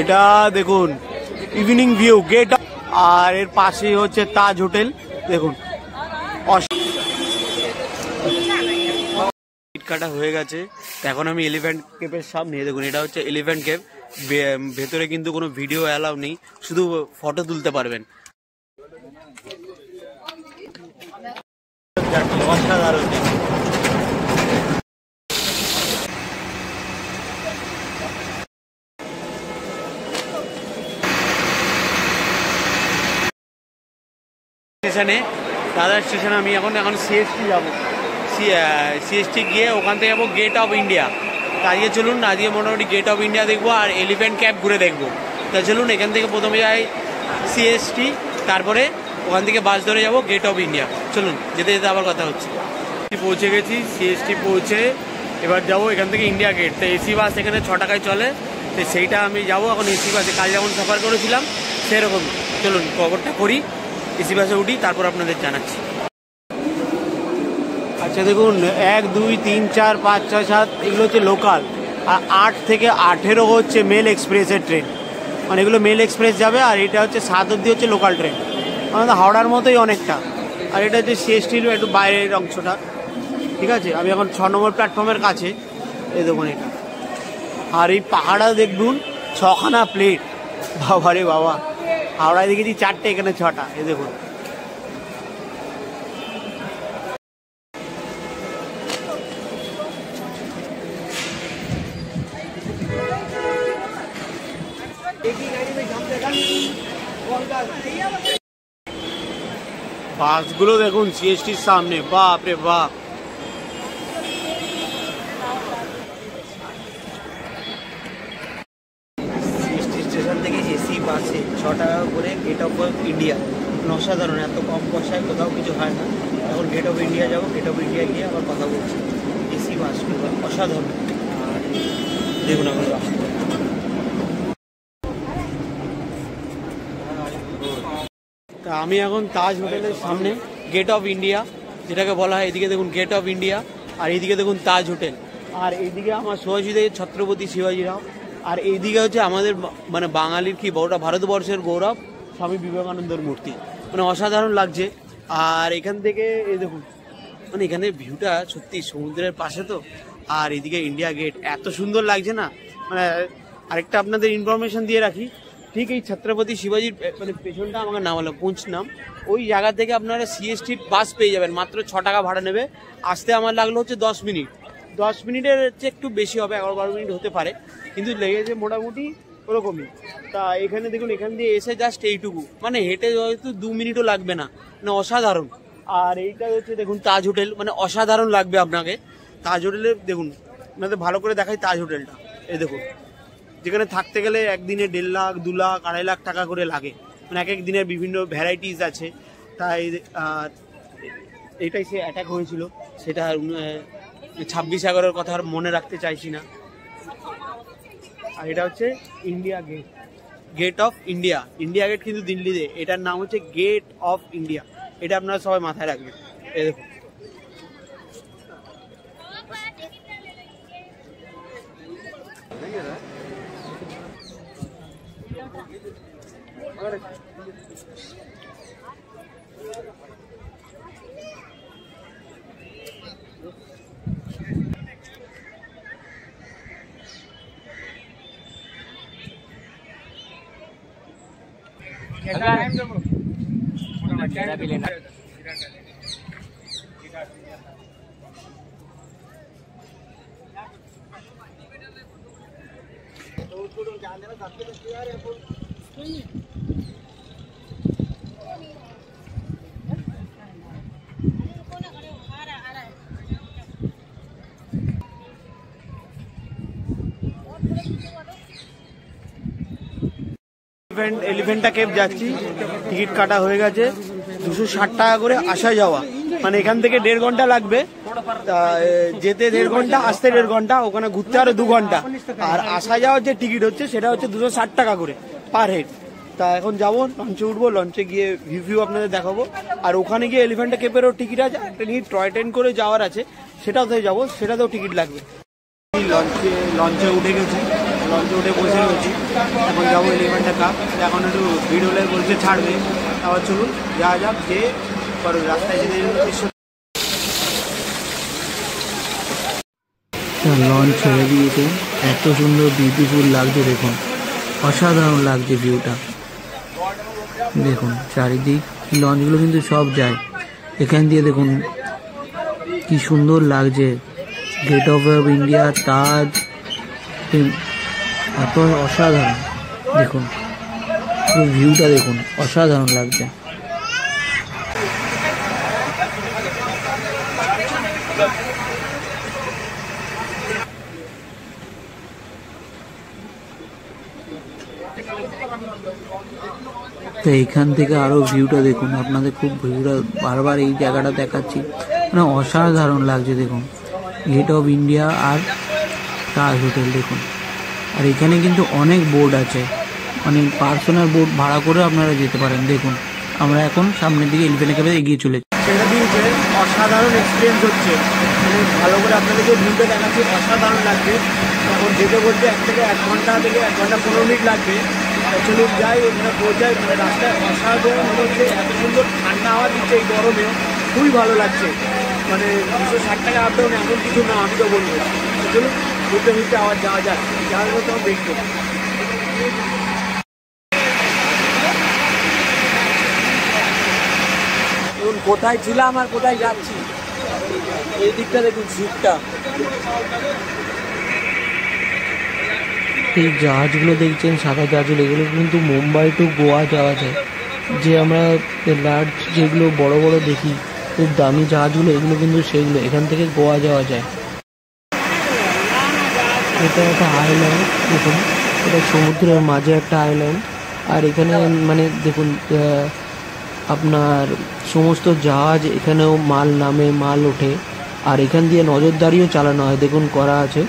এটা দেখুন evening view gate, আর এর পাশে হচ্ছে তাজ হোটেল। দেখুন কাটা হয়ে গেছে। এখন আমি এলিফ্যান্ট কেভের সামনে। দেখুন এটা হচ্ছে এলিফ্যান্ট কেভ। ভেতরে কিন্তু কোনো ভিডিও অ্যালাউ নেই, শুধু ফটো তুলতে পারবেন। অসাধারণ। স্টেশনে দাদার স্টেশনে আমি এখন সিএসটি যাবো। সিএসটি গিয়ে ওখান থেকে যাবো গেট অফ ইন্ডিয়া। আজকে চলুন, আজকে মোটামুটি গেট অফ ইন্ডিয়া দেখবো আর এলিফ্যান্ট ক্যাভ ঘুরে দেখবো। তা চলুন, এখান থেকে প্রথমে যাই সিএসটি, তারপরে ওখান থেকে বাস ধরে যাবো গেট অফ ইন্ডিয়া। চলুন, যেতে যেতে আবার কথা হচ্ছে। পৌঁছে গেছি সিএসটি পৌঁছে, এবার যাবো এখান থেকে ইন্ডিয়া গেট। তো এসি বাস এখানে 6 টাকায় চলে, তো সেইটা আমি যাবো এখন এসি বাসে। কাল যেমন সফর করেছিলাম সেরকম। চলুন খবরটা করি, এসি বাসে উঠি, তারপর আপনাদের জানাচ্ছি। আচ্ছা দেখুন, 1, 2, 3, 4, 5, 6, 7 এগুলো হচ্ছে লোকাল, আর 8 থেকে 18 হচ্ছে মেল এক্সপ্রেসের ট্রেন। মানে এগুলো মেল এক্সপ্রেস যাবে, আর এটা হচ্ছে 7 অবধি হচ্ছে লোকাল ট্রেন। আমাদের হাওড়ার মতোই অনেকটা। আর এটা হচ্ছে সিএসটির একটু বাইরের অংশটা। ঠিক আছে, আমি এখন 6 নম্বর প্ল্যাটফর্মের কাছে। এই দেখুন এটা, আর এই পাহাড়া দেখুন 6খানা প্লেট। বাবারে বাবা, হাওড়ায় দেখেছি 4টে, এখানে 6টা। এই দেখুন বাসগুলো দেখুন সিএসটির সামনে। বাপ রে বাপ, সিএসটি স্টেশন থেকে এসি বাসে 6 টাকা করে গেট অফ ইন্ডিয়া। অসাধারণ, এত কম পয়সায় কোথাও কিছু হয় না। এখন গেট অফ ইন্ডিয়া যাবো, গেট অফ ইন্ডিয়া গিয়ে আবার কথা বলছি। এসি বাসগুলো অসাধারণ। আর দেখুন আমার রাস্তা, তা আমি এখন তাজ হোটেলের সামনে, গেট অফ ইন্ডিয়া যেটাকে বলা হয়। এদিকে দেখুন গেট অফ ইন্ডিয়া, আর এইদিকে দেখুন তাজ হোটেল, আর এইদিকে আমার সোজাসুজি ছত্রপতি শিবাজিরাও, আর এইদিকে হচ্ছে আমাদের মানে বাঙালির কি বড়টা ভারতবর্ষের গৌরব স্বামী বিবেকানন্দের মূর্তি। মানে অসাধারণ লাগছে। আর এখান থেকে এই দেখুন, মানে এখানে ভিউটা সত্যি সমুদ্রের পাশে তো, আর এদিকে ইন্ডিয়া গেট এত সুন্দর লাগছে না। মানে আরেকটা আপনাদের ইনফরমেশন দিয়ে রাখি, ঠিক এই ছত্রপতি শিবাজির মানে পেছনটা আমাকে নাম হলো পুঞ্চ নাম, ওই জায়গা থেকে আপনারা সিএসটি বাস পেয়ে যাবেন। মাত্র 6 টাকা ভাড়া নেবে। আসতে আমার লাগলো হচ্ছে 10 মিনিট। 10 মিনিটের হচ্ছে একটু বেশি হবে, 11-12 মিনিট হতে পারে, কিন্তু লেগেছে মোটামুটি ওরকমই। তা এখানে দেখুন, এখান দিয়ে এসে জাস্ট এইটুকু, মানে হেঁটে হয়তো 2 মিনিটও লাগবে না। মানে অসাধারণ। আর এইটা হচ্ছে দেখুন তাজ হোটেল, মানে অসাধারণ লাগবে আপনাকে। তাজ হোটেলে দেখুন, আপনাদের ভালো করে দেখাই তাজ হোটেলটা। এই দেখুন, যেখানে থাকতে গেলে একদিনে 1.5 লাখ, 2 লাখ, 2.5 লাখ টাকা করে লাগে। মানে এক এক দিনের বিভিন্ন ভ্যারাইটিস আছে। তাই এটাই সে অ্যাটাক হয়েছিল, সেটা 26/11 কথা আর মনে রাখতে চাইছি না। আর এটা হচ্ছে India gate, gate of India. India gate কিন্তু দিল্লিতে, এটার নাম হচ্ছে গেট অফ ইন্ডিয়া। এটা আপনারা সবাই মাথায় রাখবেন। এই দেখুন, এলিফ্যান্টা কেভ যাচ্ছি। টিকিট কাটা হয়ে গেছে, 260 টাকা করে আসা যাওয়া। মানে এখান থেকে 1.5 ঘন্টা লাগবে। যেতে 1.5 ঘন্টা, আসতে 1.5 ঘন্টা, ওখানে ঘুরতে আরো 2 ঘন্টা। আর আসা যাওয়ার যে টিকিট হচ্ছে সেটা হচ্ছে 260 টাকা করে পার হেড। তা এখন যাবো, লঞ্চে উঠবো, লঞ্চে গিয়ে ভিউ আপনাদের দেখাবো। আর ওখানে গিয়ে এলিফ্যান্টা কেভেরও টিকিট আছে, একটা নিয়ে টয় ট্রেন করে যাওয়ার আছে, সেটাতেও যাবো, সেটাতেও টিকিট লাগবে। লঞ্চে উঠে গেছি, লঞ্চে উঠে বসে রয়েছি। এখন যাবো এলিফ্যান্টা কাপ। এখন একটু ভিড় হলে বলছে ছাড়বে, আবার চলুন যাওয়া যাক। যে কারণ রাস্তায় যেতে লঞ্চ ছেড়ে দিয়েছে। এত সুন্দর বিউটিফুল লাগছে, দেখুন অসাধারণ লাগছে ভিউটা। দেখুন চারিদিক লঞ্চগুলো কিন্তু সব যায় এখান দিয়ে। দেখুন কি সুন্দর লাগছে, গেট অফ ইন্ডিয়া, তাজ, এত অসাধারণ। দেখুন পুরো ভিউটা দেখুন, অসাধারণ লাগছে। তো এইখান থেকে আরো ভিউটা দেখুন, আপনাদের খুব ভিউটা বারবার এই জায়গাটা দেখাচ্ছি, মানে অসাধারণ লাগছে। দেখুন গেট অফ ইন্ডিয়া আর তাজ হোটেল দেখুন। আর এখানে কিন্তু অনেক বোট আছে, অনেক পার্সোনাল বোট ভাড়া করে আপনারা যেতে পারেন। দেখুন আমরা এখন সামনের দিকে এলিফ্যান্ট ক্যাভে এগিয়ে চলেছি। সেটা দিয়েছে অসাধারণ এক্সপিরিয়েন্স হচ্ছে, মানে ভালো করে আপনাদেরকে ভিউটা দেখাচ্ছি, অসাধারণ লাগবে। এখন যেতে বলতে 1 থেকে 1 ঘন্টা থেকে 1 ঘন্টা 15 মিনিট লাগবে। চলুন যাই, ওখানে পৌঁছাই। মানে রাস্তায় অসাধারণ হচ্ছে, এত সুন্দর ঠান্ডা হাওয়া দিচ্ছে এই গরমেও, খুবই ভালো লাগছে। মানে 260 টাকা আপ ডাউন এমন কিছু না, আমি তো বলবো। চলুন ঘুরতে ঘুরতে আবার যাওয়া যাক, যাওয়ার মতো দেখবো। কোথায় ছিলাম আর কোথায় যাচ্ছি, এই দিকটা দেখুন সিটটা। এই জাহাজগুলো দেখছেন, সাদা জাহাজগুলো, এগুলো কিন্তু মুম্বাই টু গোয়া যাওয়া যায়। যে আমরা লার্জ যেগুলো বড় বড় দেখি খুব দামি জাহাজগুলো, এগুলো কিন্তু সেগুলো, এখান থেকে গোয়া যাওয়া যায়। এটা একটা আইল্যান্ড, দেখুন এটা সমুদ্রের মাঝে একটা আইল্যান্ড। আর এখানে মানে দেখুন আপনার সমস্ত জাহাজ এখানেও মাল নামে, মাল ওঠে। আর এখান দিয়ে নজরদারিও চালানো হয়, দেখুন করা আছে।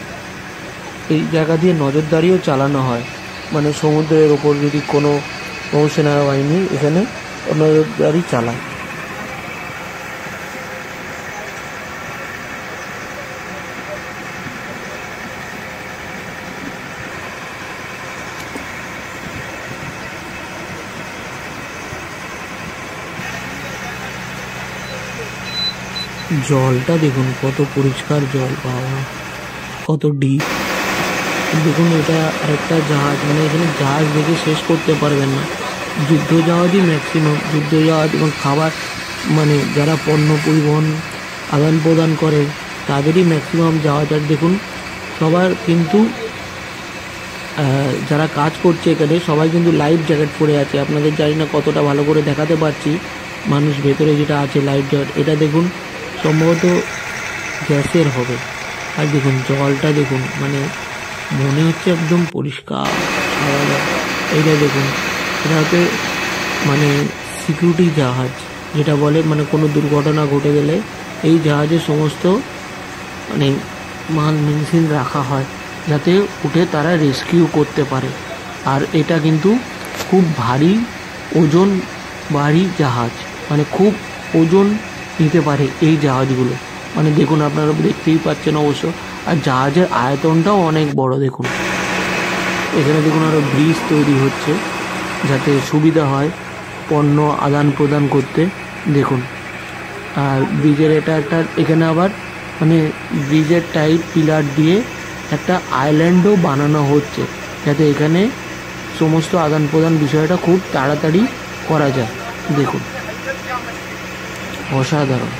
এই জায়গা দিয়ে নজরদারিও চালানো হয়, মানে সমুদ্রের ওপর যদি কোনো নৌসেনা বাহিনী এখানে নজরদারি চালায়। জলটা দেখুন কত পরিষ্কার জল, বাবা কত ডিপ। দেখুন এটা আরেকটা জাহাজ, মানে এখানে জাহাজ দেখে শেষ করতে পারবেন না। যুদ্ধ জাহাজই ম্যাক্সিমাম, যুদ্ধ জাহাজ এবং খাবার, মানে যারা পণ্য পরিবহন আদান প্রদান করে তাদেরই ম্যাক্সিমাম জাহাজ। আর দেখুন সবার কিন্তু যারা কাজ করছে এখানে সবাই কিন্তু লাইফ জ্যাকেট পরে আছে। আপনাদের জানি না কতটা ভালো করে দেখাতে পারছি, মানুষ ভেতরে যেটা আছে লাইফ জ্যাকেট, এটা দেখুন সম্ভবত গ্যাসের হবে। আর দেখুন জলটা দেখুন, মানে মনে হচ্ছে একদম পরিষ্কার সাদা। এইটা দেখুন, এটা হচ্ছে মানে সিকিউরিটি জাহাজ যেটা বলে, মানে কোনো দুর্ঘটনা ঘটে গেলে এই জাহাজে সমস্ত মানে মাল মেডিসিন রাখা হয় যাতে উঠে তারা রেস্কিউ করতে পারে। আর এটা কিন্তু খুব ভারী ওজন ভারী জাহাজ, মানে খুব ওজন নিতে পারে এই জাহাজগুলো। মানে দেখুন আপনারা দেখতেই পাচ্ছেন অবশ্য। আর জাহাজের আয়তনটাও অনেক বড়। দেখুন এখানে দেখুন আরও ব্রিজ তৈরি হচ্ছে যাতে সুবিধা হয় পণ্য আদান প্রদান করতে। দেখুন আর ব্রিজের এটা একটা, এখানে আবার মানে ব্রিজের টাইপ পিলার দিয়ে একটা আইল্যান্ডও বানানো হচ্ছে যাতে এখানে সমস্ত আদান প্রদান বিষয়টা খুব তাড়াতাড়ি করা যায়। দেখুন অসাধারণ।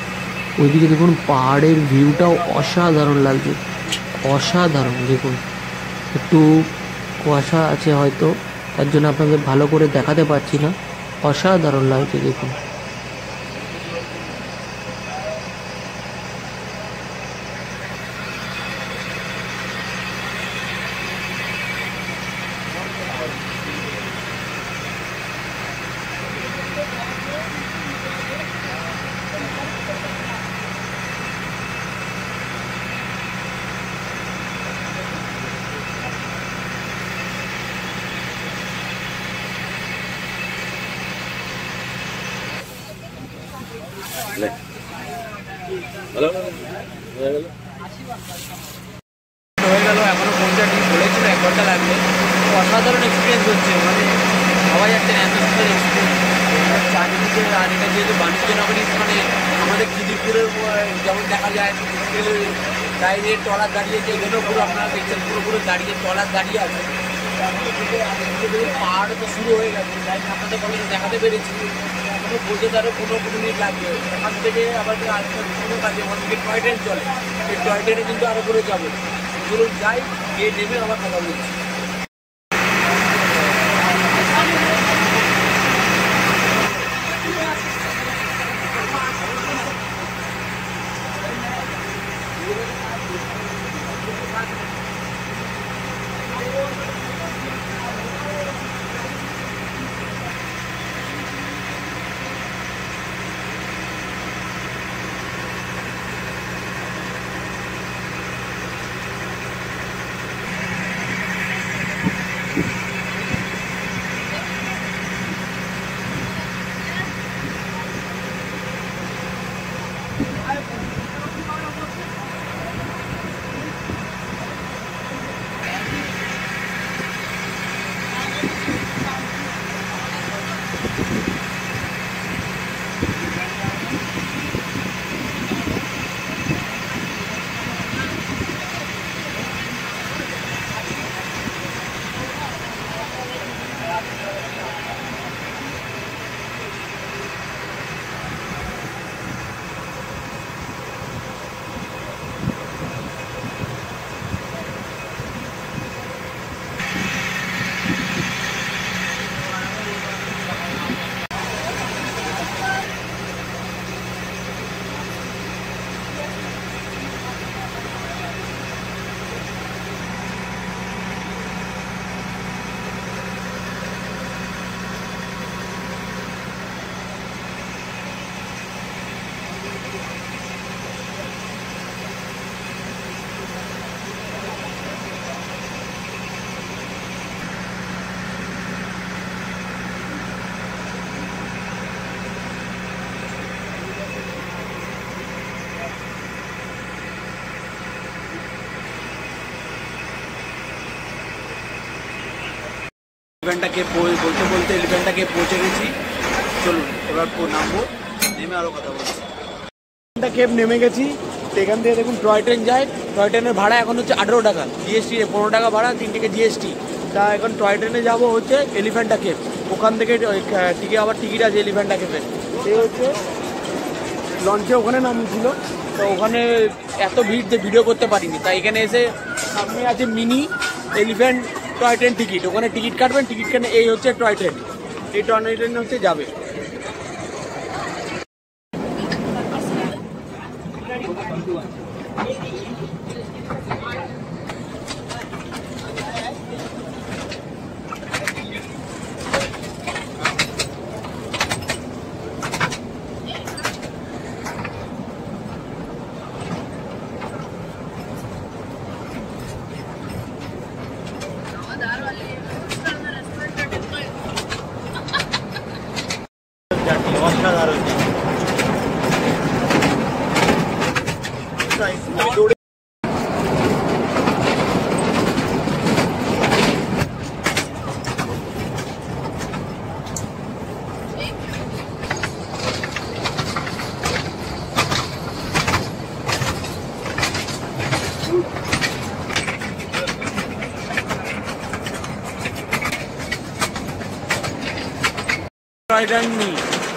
ওইদিকে দেখুন পাহাড়ের ভিউটাও অসাধারণ লাগছে, অসাধারণ। দেখুন একটু কুয়াশা আছে হয়তো, তার জন্য আপনাদের ভালো করে দেখাতে পারছি না। অসাধারণ লাগছে দেখুন। হয়ে ঘন্টা লাগবে। অসাধারণ এক্সপিরিয়েন্স হচ্ছে, মানে সবাই একটা এত সুন্দর এক্সপিরিয়েন্স চারিদিকে। আর এটা যেহেতু বাণিজ্য নগরী, মানে আমাদের খিদিরপুরের যেমন দেখা যায় বাইরে ট্রলার দাঁড়িয়েছে, এখানেও পুরো আপনারা দেখছেন পুরো পুরো দাঁড়িয়ে ট্রলার দাঁড়িয়ে আছে। পাহাড় তো শুরু হয়ে গেছে, তাই আপনাদের বলে দেখাতে পেরেছি। এখনো পৌঁছে তারও 15 মিনিট লাগবে। এখান থেকে আবার আরেকটা কোনো কাজে ওখান থেকে টয় ট্রেন চলে, এই টয় ট্রেনে কিন্তু আরও করে যাবো। ধরুন যাই, গিয়ে নেমে আবার কথা বলছি। এলিফ্যান্টটাকে বলতে বলতে এলিফ্যান্টটাকে পৌঁছে গেছি। চলুন এবার নামবো, নেমে আরও কথা বলছি। এলিফ্যান্টা কেভ নেমে গেছি। তো এখান থেকে দেখুন টয় ট্রেন যায়। টয় ট্রেনের ভাড়া এখন হচ্ছে 18 টাকা, জিএসটি 15 টাকা ভাড়া, 3 টাকা জিএসটি। তা এখন টয় ট্রেনে যাবো হচ্ছে এলিফ্যান্টা কেভ। ওখান থেকে আবার টিকিট আছে এলিফ্যান্টা কেভের। এই হচ্ছে লঞ্চে ওখানে নামছিল, তো ওখানে এত ভিড় যে ভিডিও করতে পারিনি। তাই এখানে এসে সামনে আছে mini elephant toy train ticket, ওখানে টিকিট কাটবেন। টিকিট কেটে এই হচ্ছে টয় ট্রেন, এই টয় ট্রেন হচ্ছে যাবে। অসাধারণ।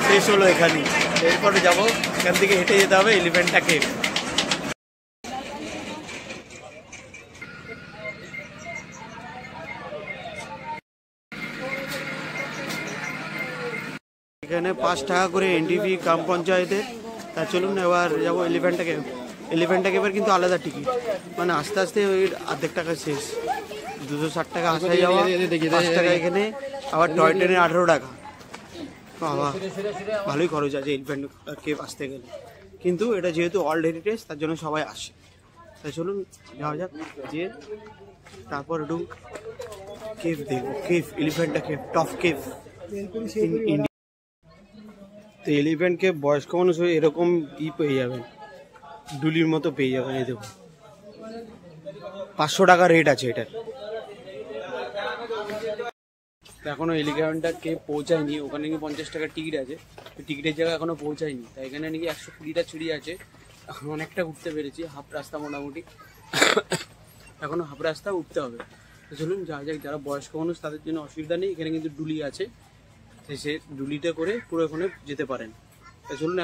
শেষ হলো এখানে, এরপরে যাবো এখান থেকে হেঁটে যেতে হবে এলিফ্যান্টা কেভ। এখানে 5 টাকা করে এন্ট্রি ফি গ্রাম পঞ্চায়েতের। তা চলুন এবার যাবো এলিফ্যান্টা কেভ। এলিফ্যান্টা কেভের কিন্তু আলাদা টিকিট, মানে আস্তে আস্তে ওই অর্ধেক টাকা শেষ। 260 টাকা আসা যাওয়া, 5 টাকা এখানে, আবার টয় ট্রেনে 18 টাকা। বাবা ভালোই খরচ আছে এলিফ্যান্ট কেভ আসতে গেলে, কিন্তু এটা যেহেতু ওয়ার্ল্ড হেরিটেজ তার জন্য সবাই আসে। তাই চলুন যাওয়া যাক, যে তারপর একটু কেভ দেখবো। Cave Elephanta cave, top cave in India. তো এলিফ্যান্ট কেভ বয়স্ক মানুষ হয়ে এরকম পেয়ে যাবেন, ডুলির মতো পেয়ে যাবেন। এই দেখুন 500 টাকা রেট আছে এটার। এখনো এলিফ্যান্টটা কে পৌঁছায়নি, ওখানে নাকি 50 টাকার টিকিট আছে, টিকিটের জায়গায় এখনো পৌঁছায়নি। তাই এখানে নাকি 120টা সিঁড়ি আছে, অনেকটা উঠতে পেরেছি, হাফ রাস্তা মোটামুটি, এখনো হাফ রাস্তা উঠতে হবে। তো চলুন যা যাক, যারা বয়স্ক মানুষ তাদের জন্য অসুবিধা নেই, এখানে কিন্তু ডুলি আছে, সে ডুলিতে করে পুরো ওখানে যেতে পারেন। তো চলুন।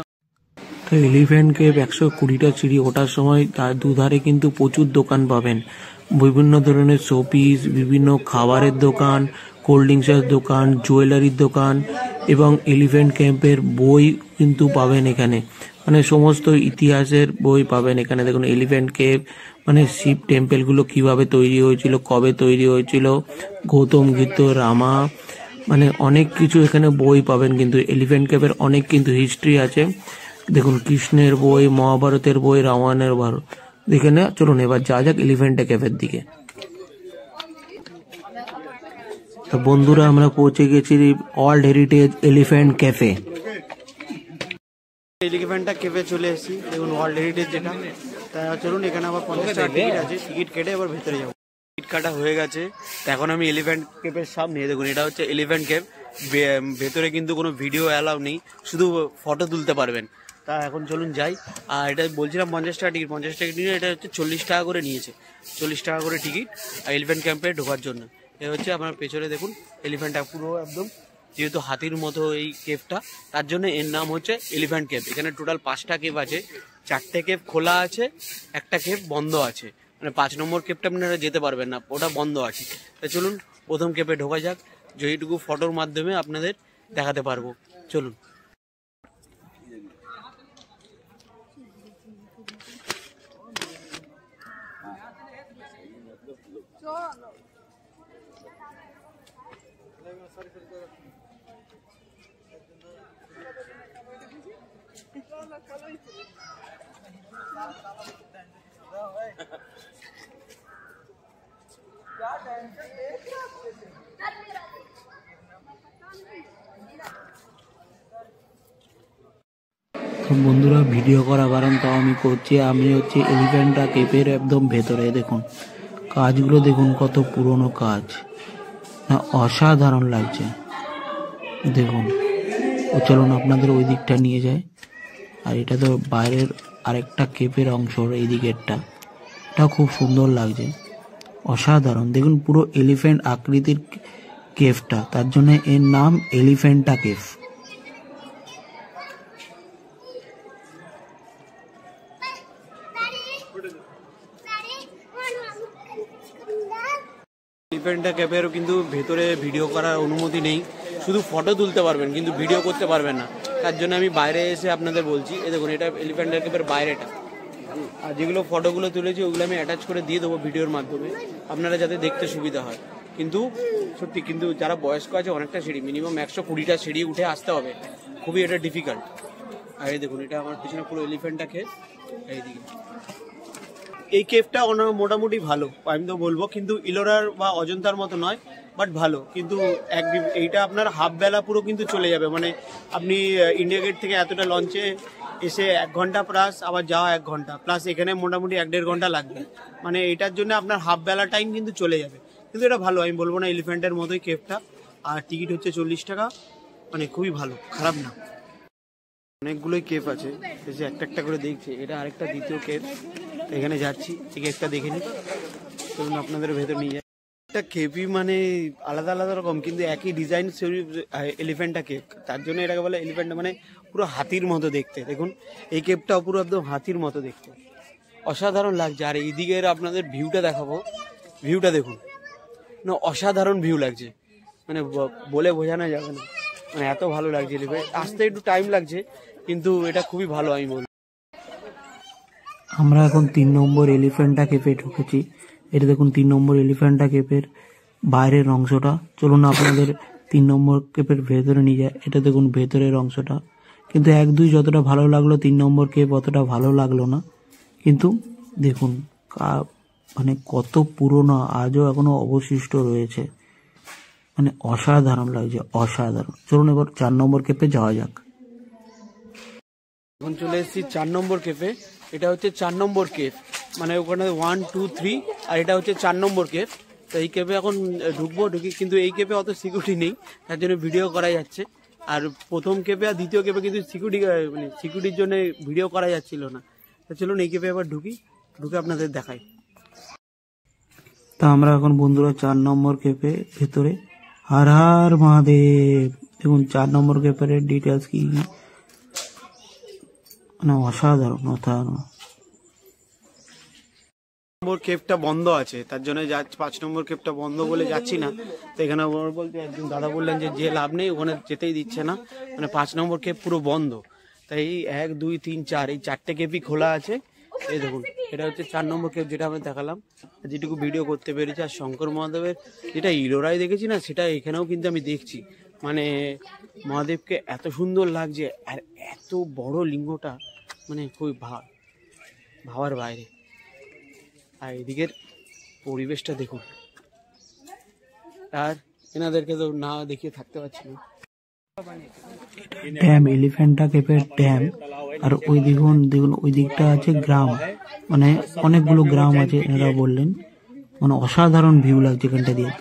এলিফ্যান্ট কেভ 120টা সিঁড়ি ওঠার সময় তার দুধারে কিন্তু প্রচুর দোকান পাবেন, বিভিন্ন ধরনের শোপিস, বিভিন্ন খাবারের দোকান, কোল্ড ড্রিঙ্কসের দোকান, জুয়েলারির দোকান এবং এলিফ্যান্ট ক্যাম্পের বই কিন্তু পাবেন এখানে, মানে সমস্ত ইতিহাসের বই পাবেন এখানে। দেখুন এলিফ্যান্ট কেভ মানে শিব টেম্পেলগুলো কিভাবে তৈরি হয়েছিল, কবে তৈরি হয়েছিল, গৌতম বুদ্ধ, রামা, মানে অনেক কিছু এখানে বই পাবেন। কিন্তু এলিফ্যান্ট কেভের অনেক কিন্তু হিস্ট্রি আছে, দেখুন কৃষ্ণের বই, মহাভারতের বই, রামায়ণের ভারত এখানে। চলুন এবার যা যাক এলিফ্যান্ট ক্যাফের দিকে। তো বন্ধুরা আমরা পৌঁছে গেছি ওয়ার্ল্ড হেরিটেজ এলিফ্যান্ট ক্যাফে। এলিফ্যান্টটা কেঁপে চলে এসেছি, দেখুন ওয়ার্ল্ড হেরিটেজ যেটা। তা চলুন, এখানে আবার 50 টাকা টিকিট আছে, টিকিট কেটে এবার ভেতরে যাবো। টিকিট কাটা হয়ে গেছে, তো এখন আমি এলিফ্যান্ট কেভের সামনে, দেখুন এটা হচ্ছে এলিফ্যান্ট কেভ। ভেতরে কিন্তু কোনো ভিডিও অ্যালাউ নেই, শুধু ফটো তুলতে পারবেন। তা এখন চলুন যাই। আর এটা বলছিলাম 50 টাকা টিকিট, 50 টাকা টিকিট, এটা হচ্ছে 40 টাকা করে নিয়েছে, 40 টাকা করে টিকিট এলিফ্যান্ট ক্যাম্পে ঢোকার জন্য। এ হচ্ছে আপনার পেছনে দেখুন এলিফ্যান্টটা পুরো একদম, যেহেতু হাতির মতো এই কেভটা, তার জন্য এর নাম হচ্ছে এলিফ্যান্ট কেভ। এখানে টোটাল 5টা কেভ আছে, 4টে কেভ খোলা আছে, একটা কেভ বন্ধ আছে, মানে 5 নম্বর কেভটা আপনারা যেতে পারবেন না, ওটা বন্ধ আছে। তা চলুন প্রথম কেভে ঢোকা যাক, যেইটুকু ফটোর মাধ্যমে আপনাদের দেখাতে পারবো। চলুন। বন্ধুরা ভিডিও করা কারণ তাও আমি করছি, আমি হচ্ছে এলিফ্যান্ট কেভের একদম ভেতরে। দেখুন কাজগুলো দেখুন, কত পুরনো কাজ, না অসাধারণ লাগছে দেখুন। ও চলুন আপনাদের ওই দিকটা নিয়ে যায়। আর এটা তো বাইরের আরেকটা কেভের অংশ, এই দিকেরটা, এটা খুব সুন্দর লাগছে, অসাধারণ। দেখুন পুরো এলিফ্যান্ট আকৃতির কেভটা, তার জন্য এর নাম এলিফ্যান্টা কেভ। এলিফ্যান্টা ক্যাফেরও কিন্তু ভেতরে ভিডিও করার অনুমতি নেই, শুধু ফটো তুলতে পারবেন কিন্তু ভিডিও করতে পারবেন না। তার জন্য আমি বাইরে এসে আপনাদের বলছি, এই দেখুন এটা এলিফ্যান্টা ক্যাফের বাইরেটা। আর যেগুলো ফটোগুলো তুলেছি ওগুলো আমি অ্যাটাচ করে দিয়ে দেবো ভিডিওর মাধ্যমে, আপনারা যাতে দেখতে সুবিধা হয়। কিন্তু সত্যি, কিন্তু যারা বয়স্ক আছে অনেকটা সিঁড়ি, মিনিমাম 120টা সিঁড়ি উঠে আসতে হবে, খুবই এটা ডিফিকাল্ট। আর এই দেখুন এটা আমার পিছনে পুরো এলিফ্যান্টা কেভ। এইদিকে এই কেভটা মোটামুটি ভালো, আমি তো বলবো, কিন্তু ইলোরার বা অজন্তার মতো নয়, বাট ভালো। কিন্তু এইটা আপনার হাফ বেলা পুরো কিন্তু চলে যাবে, মানে আপনি ইন্ডিয়া গেট থেকে এতটা লঞ্চে এসে 1 ঘন্টা প্লাস, আবার যাওয়া 1 ঘন্টা প্লাস, এখানে মোটামুটি 1-1.5 ঘন্টা লাগবে, মানে এটার জন্য আপনার হাফ বেলা টাইম কিন্তু চলে যাবে। কিন্তু এটা ভালো, আমি বলবো না এলিফ্যান্টের মতোই কেভটা। আর টিকিট হচ্ছে 40 টাকা, মানে খুবই ভালো, খারাপ না। অনেকগুলোই কেভ আছে, একটা একটা করে দেখছি। এটা আরেকটা দ্বিতীয় কেভ, এখানে যাচ্ছি, এই কেভটা দেখে নিই, তখন আপনাদের ভেতর নিয়ে যায়। একটা কেভই মানে আলাদা আলাদা রকম, কিন্তু একই ডিজাইন এলিফ্যান্টা কেভ, তার জন্য এটাকে বলে এলিফ্যান্টা, মানে পুরো হাতির মতো দেখতে। দেখুন এই কেভটাও পুরো একদম হাতির মতো দেখতে, অসাধারণ লাগছে। আর এই দিকের আপনাদের ভিউটা দেখাবো, ভিউটা দেখুন না, অসাধারণ ভিউ লাগছে, মানে বলে বোঝানো যাবে না, মানে এত ভালো লাগছে। এলিফ্যান্ট আসতে একটু টাইম লাগছে, কিন্তু এটা খুবই ভালো আমি বলবো। আমরা এখন 3 নম্বর এলিফ্যান্টা কেভে ঢুকেছি। এটা দেখুন 3 নম্বর এলিফ্যান্টা কেভের বাইরের অংশটা। চলুন আপনাদের 3 নম্বর কেভের ভেতরে নিয়ে যায়। এটা দেখুন ভেতরের অংশটা, কিন্তু 1-2 যতটা ভালো লাগলো 3 নম্বর কেভ অতটা ভালো লাগলো না। কিন্তু দেখুন মানে কত পুরনো, আজও এখনো অবশিষ্ট রয়েছে, মানে অসাধারণ লাগছে, অসাধারণ। চলুন এবার 4 নম্বর কেভে যাওয়া যাক। এখন চলে এসেছি 4 নম্বর কেভে। এটা হচ্ছে 4 নম্বর কেভ, মানে ওখানে 1, 2, 3, আর এটা হচ্ছে 4 নম্বর কেভ। তো এই কেপে এখন ঢুকবো, কিন্তু এই কেপে অত সিকিউরিটি নেই, তার জন্য ভিডিও করা যাচ্ছে। আর প্রথম কেপে আর দ্বিতীয় কেপে কিন্তু সিকিউরিটির জন্য ভিডিও করা যাচ্ছিল না। তো চলুন এই কেপে আবার ঢুকে আপনাদের দেখাই। তা আমরা এখন বন্ধুরা 4 নম্বর কেপে ভেতরে। হর হর মহাদেব। দেখুন 4 নম্বর কেপের ডিটেলস কি, মানে অসাধারণ অসাধারণ। নম্বর কেপটা বন্ধ আছে, তার জন্য 5 নম্বর কেপটা বন্ধ বলে যাচ্ছি না। তো এখানে বলতে একজন দাদা বললেন যে লাভ নেই, ওখানে যেতেই দিচ্ছে না, মানে 5 নম্বর কেপ পুরো বন্ধ। তাই 1 2 3 4 এই 4টে কেপই খোলা আছে। এই দেখুন এটা হচ্ছে 4 নম্বর কেপ, যেটা আমরা দেখালাম, যেটুকু ভিডিও করতে পেরেছি। আর শঙ্কর মহাদেবের যেটা ইলোরায় দেখেছি না, সেটা এখানেও কিন্তু আমি দেখছি। মানে মহাদেবকে এত সুন্দর লাগছে, আর এত বড় লিঙ্গটা, মানে খুবই ভাবার বাইরে। আর এদিকের পরিবেশটা দেখুন, আর এনাদেরকে তো না দেখিয়ে থাকতে পারছি না। ড্যাম, এলিফ্যান্টা কেপের ড্যাম। আর ওই দেখুন ওই দিকটা আছে গ্রাম, মানে অনেকগুলো গ্রাম আছে এনারা বললেন। মানে অসাধারণ ভিউ লাগছে এখানটা দিয়ে।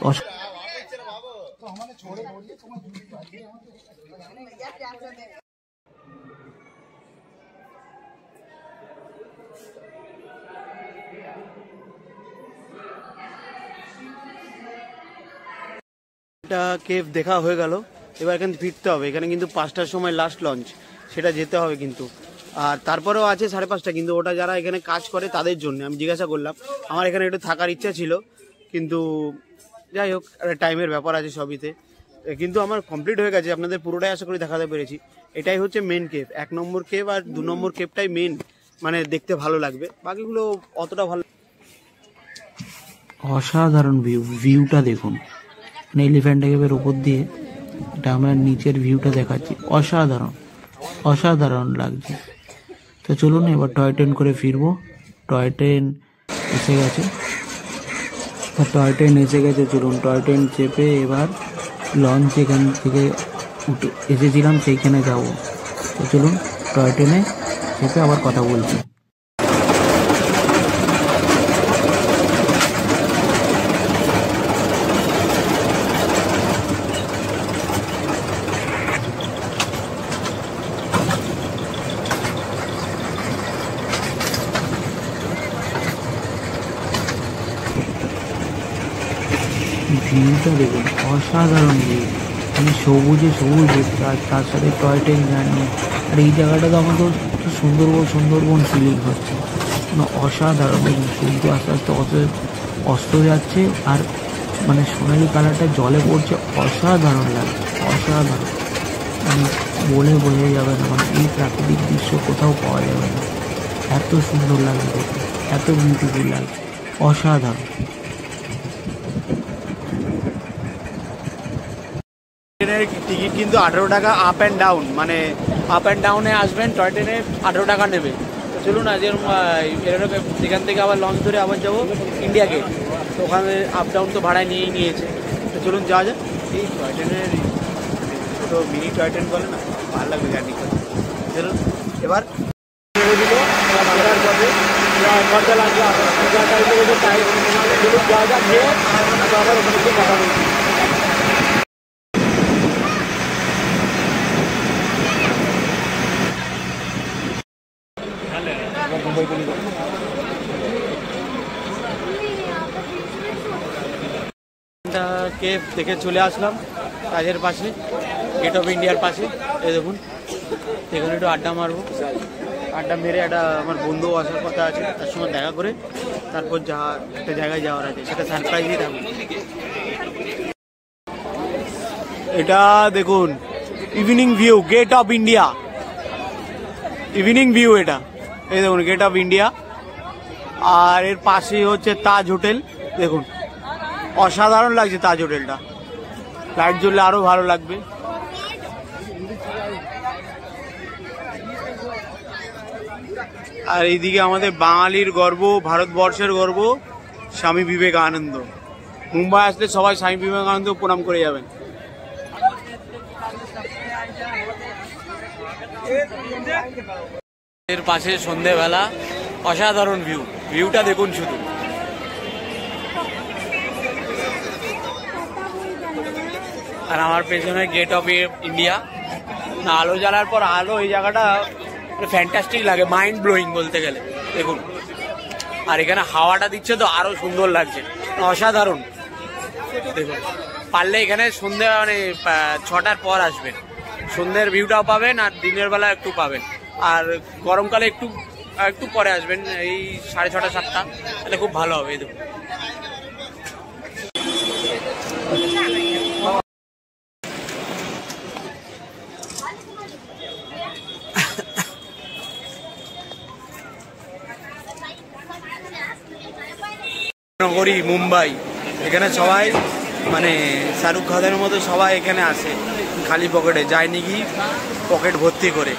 এটা কেভ দেখা হয়ে গেল, এবার এখানে ফিরতে হবে। এখানে কিন্তু 5টার সময় লাস্ট লঞ্চ, সেটা যেতে হবে কিন্তু। আর তারপরেও আছে 5:30, কিন্তু ওটা যারা এখানে কাজ করে তাদের জন্য। আমি জিজ্ঞাসা করলাম, আমার এখানে একটু থাকার ইচ্ছা ছিল, কিন্তু যাই হোক একটা টাইমের ব্যাপার আছে সবইতে। কিন্তু আমার কমপ্লিট হয়ে গেছে, আপনাদের পুরোটাই আশা করি দেখাতে পেরেছি। এটাই হচ্ছে মেন কেভ, 1 নম্বর কেভ আর 2 নম্বর কেভটাই মেন, মানে দেখতে ভালো লাগবে, বাকিগুলো অতটা ভালো। অসাধারণ ভিউটা দেখুন, মানে এলিফ্যান্টা কেভের উপর দিয়ে এটা আমরা নিচের ভিউটা দেখাচ্ছি। অসাধারণ লাগছে। তো চলুন এবার টয় ট্রেন করে ফিরবো। টয় ট্রেন এসে গেছে, চলুন টয় ট্রেন চেপে এবার লঞ্চ এখান থেকে এসেছিলাম সেইখানে যাবো। তো চলুন টয় ট্রেনে চেপে আবার কথা বলছি। ভিউটা দেখুন, অসাধারণ ভিউ, মানে সবুজে সবুজ, আর তার সাথে টয় ট্রেন জার্নি। আর এই জায়গাটা তো আমাদের সুন্দরবন ফিলিং হচ্ছে, মানে অসাধারণ। সূর্য আস্তে আস্তে অস্ত যাচ্ছে, আর মানে সোনালি কালারটা জলে পড়ছে, অসাধারণ লাগছে, অসাধারণ, মানে বলে বোঝা যাবে না। মানে এই প্রাকৃতিক দৃশ্য কোথাও পাওয়া যাবে না, এত সুন্দর লাগছে দেখতে, এত বিউটিফুল লাগছে, অসাধারণ। ট্রেনের টিকিট কিন্তু 18 টাকা আপ অ্যান্ড ডাউন, মানে আপ অ্যান্ড ডাউনে আসবেন টয় ট্রেনে 18 টাকা নেবে। তো চলুন আজ সেখান থেকে আবার লঞ্চ ধরে আবার যাবো ইন্ডিয়া গেট। তো ওখানে আপ ডাউন তো ভাড়ায় নিয়েছে। তো চলুন যাওয়া যাক। এই টয় ট্রেনের ছোটো মিনি টয় ট্রেন বলে না, ভালো লাগবে জার্নি করতে। চলুন এবার খরচা লাগবে যাওয়া যাক, গিয়ে আবার ওখানে গিয়ে কথা বলছি। কেভ দেখে চলে আসলাম কাজের পাশে, গেট অফ ইন্ডিয়ার পাশে। এই দেখুন এখানে একটু আড্ডা মারবো, আড্ডা মেরে আমার বন্ধু আসার কথা আছে, তার সঙ্গে দেখা করে তারপর একটা জায়গায় যাওয়ার আছে, সেটা সারপ্রাইজই থাকবে। এটা দেখুন evening view, gate of India evening view. এটা এই দেখুন গেট অফ ইন্ডিয়া, আর এর পাশেই হচ্ছে তাজ হোটেল। দেখুন অসাধারণ লাগছে তাজ হোটেলটা, লাইট জ্বললে আরো ভালো লাগবে। আর এইদিকে আমাদের বাঙালির গর্ব, ভারতবর্ষের গর্ব, স্বামী বিবেকানন্দ। মুম্বাই আসলে সবাই স্বামী বিবেকানন্দ প্রণাম করে যাবেন। এর পাশে সন্ধেবেলা অসাধারণ ভিউটা দেখুন শুধু। আর আমার পেছনে গেট অফ ইন্ডিয়া। না, আলো জ্বালার পর আলো এই জায়গাটা ফ্যান্টাস্টিক লাগে, মাইন্ড ব্লোয়িং বলতে গেলে। দেখুন, আর এখানে হাওয়াটা দিচ্ছে তো আরো সুন্দর লাগছে, অসাধারণ। দেখুন, পারলে এখানে সন্ধ্যে মানে 6টার পর আসবেন, সন্ধ্যের ভিউটাও পাবেন আর দিনের বেলা একটু পাবেন। আর গরমকালে একটু একটু পরে আসবেন, এই 6:30 7টা, তাহলে খুব ভালো হবে। দেখুন, নগরী মুম্বাই, এখানে সবাই মানে শাহরুখ খানের মতো সবাই এখানে আসে খালি পকেটে, যায়নি কি পকেট ভর্তি করে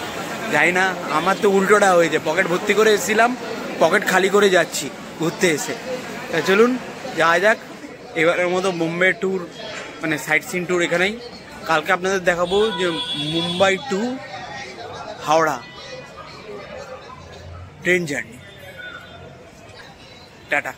যাই না। আমার তো উল্টোটা হয়েছে, পকেট ভর্তি করে এসেছিলাম, পকেট খালি করে যাচ্ছি ঘুরতে এসে। তা চলুন যাওয়া যাক, এবারের মতো মুম্বাই ট্যুর মানে সাইট সিন ট্যুর এখানেই। কালকে আপনাদের দেখাবো যে Mumbai to Howrah train journey. Tata.